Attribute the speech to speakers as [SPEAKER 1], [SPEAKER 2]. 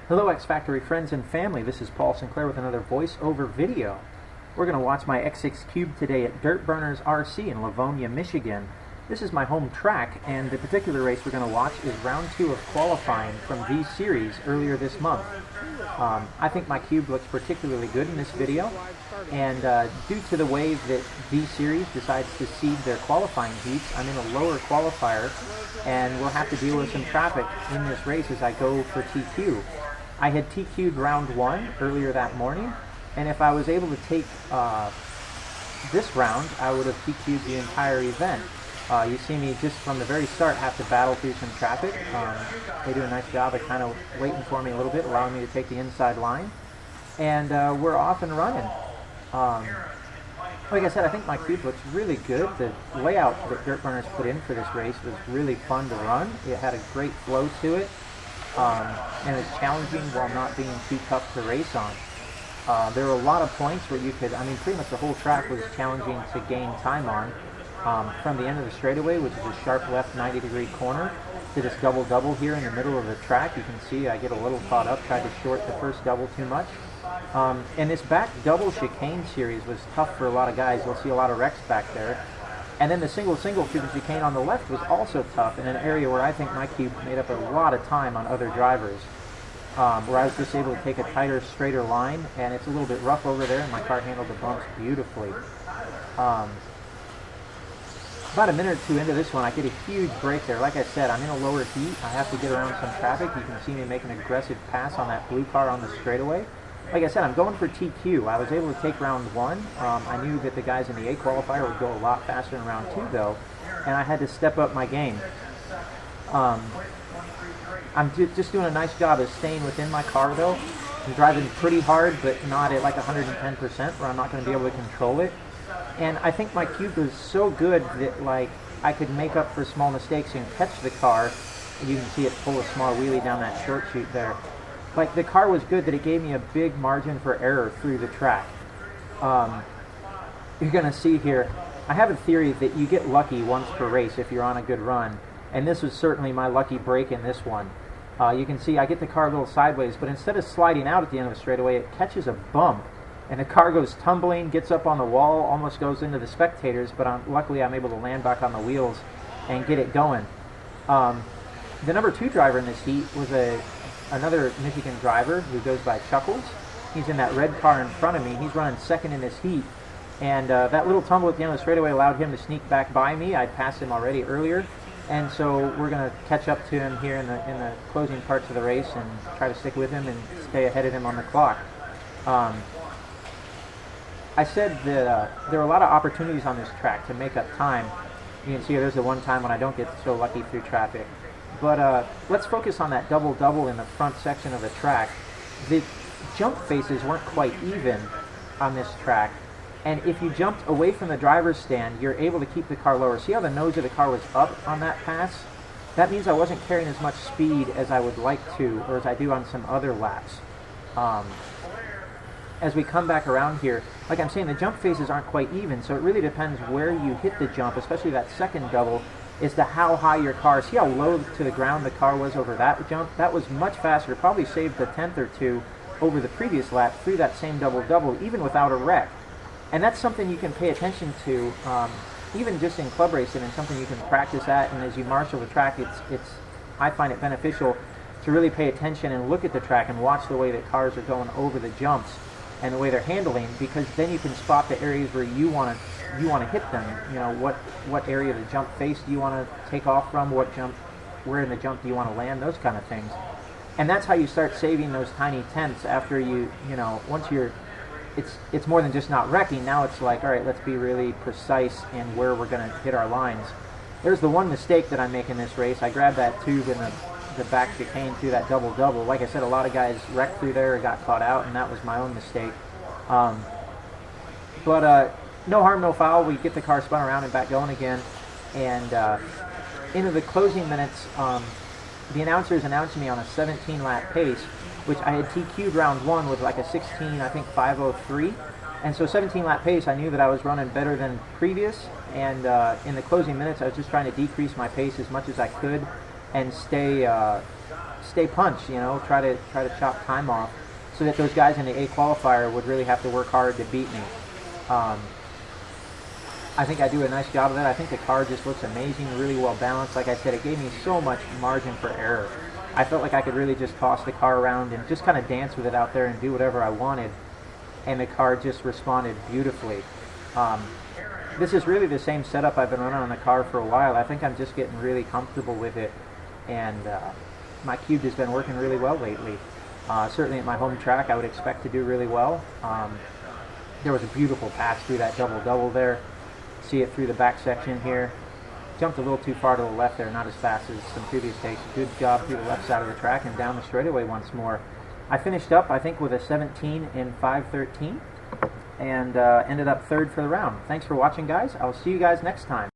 [SPEAKER 1] Hello X-Factory friends and family, this is Paul Sinclair with another voiceover video. We're going to watch my X6 Cube today at Dirtburners RC in Livonia, Michigan. This is my home track, and the particular race we're going to watch is round 2 of qualifying from V-Series earlier this month. I think my Cube looks particularly good in this video, and due to the way that V-Series decides to seed their qualifying heats, I'm in a lower qualifier, and we'll have to deal with some traffic in this race as I go for TQ. I had TQ'd round 1 earlier that morning, and if I was able to take this round, I would have TQ'd the entire event. You see me just from the very start have to battle through some traffic. They do a nice job of kind of waiting for me a little bit, allowing me to take the inside line. And we're off and running. Like I said, I think my Cube looks really good. The layout that Dirtburners put in for this race was really fun to run. It had a great flow to it. And it was challenging while not being too tough to race on. There were a lot of points where you could, pretty much the whole track was challenging to gain time on. From the end of the straightaway, which is a sharp left 90-degree corner, to this double-double here in the middle of the track. You can see I get a little caught up, tried to short the first double too much. And this back double chicane series was tough for a lot of guys. You'll see a lot of wrecks back there. And then the single-single through the chicane on the left was also tough in an area where I think my Cube made up a lot of time on other drivers. Where I was just able to take a tighter, straighter line, and it's a little bit rough over there, and my car handled the bumps beautifully. About a minute or two into this one, I get a huge break there. Like I said, I'm in a lower heat. I have to get around some traffic. You can see me make an aggressive pass on that blue car on the straightaway. Like I said, I'm going for TQ. I was able to take round 1. I knew that the guys in the A qualifier would go a lot faster in round 2, though, and I had to step up my game. I'm just doing a nice job of staying within my car, though. I'm driving pretty hard, but not at like 110%, where I'm not going to be able to control it. And I think my Cube was so good that like I could make up for small mistakes and catch the car. You can see it pull a small wheelie down that short chute there. Like the car was good that it gave me a big margin for error through the track. You're going to see here, I have a theory that you get lucky once per race if you're on a good run. And this was certainly my lucky break in this one. You can see I get the car a little sideways, but instead of sliding out at the end of the straightaway, it catches a bump. And the car goes tumbling, gets up on the wall, almost goes into the spectators, but luckily I'm able to land back on the wheels and get it going. The number 2 driver in this heat was another Michigan driver who goes by Chuckles. He's in that red car in front of me. He's running second in this heat. And that little tumble at the end of the straightaway allowed him to sneak back by me. I'd passed him already earlier. And so we're going to catch up to him here in the closing parts of the race and try to stick with him and stay ahead of him on the clock. I said that there are a lot of opportunities on this track to make up time. You can see there's the one time when I don't get so lucky through traffic. But let's focus on that double-double in the front section of the track. The jump faces weren't quite even on this track. And if you jumped away from the driver's stand, you're able to keep the car lower. See how the nose of the car was up on that pass? That means I wasn't carrying as much speed as I would like to, or as I do on some other laps. As we come back around here, like I'm saying, the jump faces aren't quite even, so it really depends where you hit the jump, especially that second double, as to how high your car. See how low to the ground the car was over that jump? That was much faster, probably saved a tenth or two over the previous lap through that same double-double, even without a wreck. And that's something you can pay attention to, even just in club racing, and something you can practice at, and as you marshal the track, I find it beneficial to really pay attention and look at the track and watch the way that cars are going over the jumps and the way they're handling, because then you can spot the areas where you want to hit them. You know, what area of the jump face do you want to take off from, where in the jump do you want to land, those kind of things. And that's how you start saving those tiny tenths after once you're, it's more than just not wrecking. Now it's like, all right, let's be really precise in where we're going to hit our lines. There's the one mistake that I make in this race. I grabbed that tube in the back chicane through that double-double. Like I said, a lot of guys wrecked through there or got caught out, and that was my own mistake. But no harm, no foul. We get the car spun around and back going again. And into the closing minutes, the announcers announced me on a 17-lap pace, which I had TQ'd round 1 with like a 16, I think 5:03. And so 17-lap pace, I knew that I was running better than previous. And in the closing minutes, I was just trying to decrease my pace as much as I could and stay stay punch, you know, try to chop time off, so that those guys in the A qualifier would really have to work hard to beat me. I think I do a nice job of that. I think the car just looks amazing, really well balanced. Like I said, it gave me so much margin for error. I felt like I could really just toss the car around and just kind of dance with it out there and do whatever I wanted, and the car just responded beautifully. This is really the same setup I've been running on the car for a while. I think I'm just getting really comfortable with it, and my cube has been working really well lately. Certainly at my home track, I would expect to do really well. There was a beautiful pass through that double-double there. See it through the back section here. Jumped a little too far to the left there, not as fast as some previous takes. Good job through the left side of the track and down the straightaway once more. I finished up, I think, with a 17 in 5:13 and ended up third for the round. Thanks for watching, guys. I'll see you guys next time.